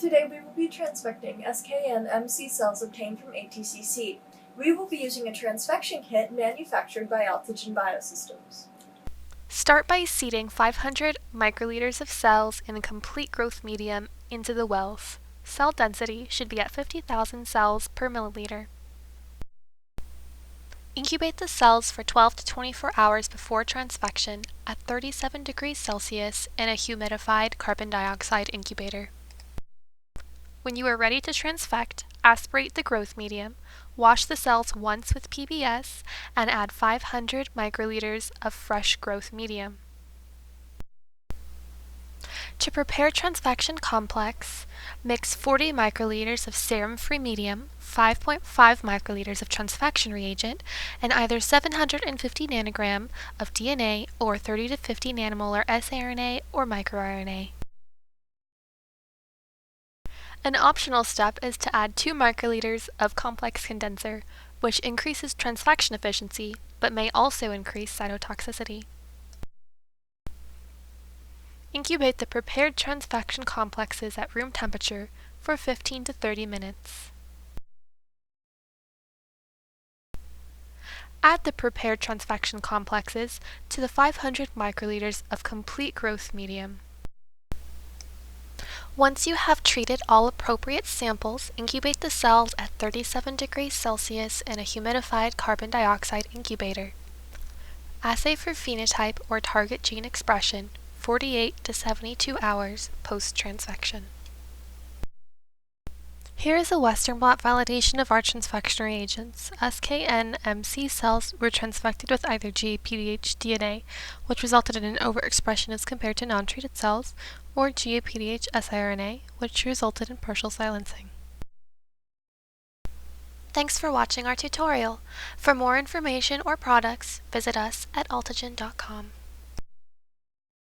Today we will be transfecting SKN-MC cells obtained from ATCC. We will be using a transfection kit manufactured by Altogen Biosystems. Start by seeding 500 microliters of cells in a complete growth medium into the wells. Cell density should be at 50,000 cells per milliliter. Incubate the cells for 12 to 24 hours before transfection at 37 degrees Celsius in a humidified carbon dioxide incubator. When you are ready to transfect, aspirate the growth medium, wash the cells once with PBS, and add 500 microliters of fresh growth medium. To prepare transfection complex, mix 40 microliters of serum-free medium, 5.5 microliters of transfection reagent, and either 750 nanogram of DNA or 30 to 50 nanomolar siRNA or microRNA. An optional step is to add 2 microliters of complex condenser, which increases transfection efficiency, but may also increase cytotoxicity. Incubate the prepared transfection complexes at room temperature for 15 to 30 minutes. Add the prepared transfection complexes to the 500 microliters of complete growth medium. Once you have treated all appropriate samples, incubate the cells at 37 degrees Celsius in a humidified carbon dioxide incubator. Assay for phenotype or target gene expression 48 to 72 hours post-transfection. Here is a Western blot validation of our transfection reagents. SKN-MC cells were transfected with either GAPDH DNA, which resulted in an overexpression as compared to non-treated cells, or GAPDH siRNA, which resulted in partial silencing. Thanks for watching our tutorial. For more information or products, visit us at altogen.com.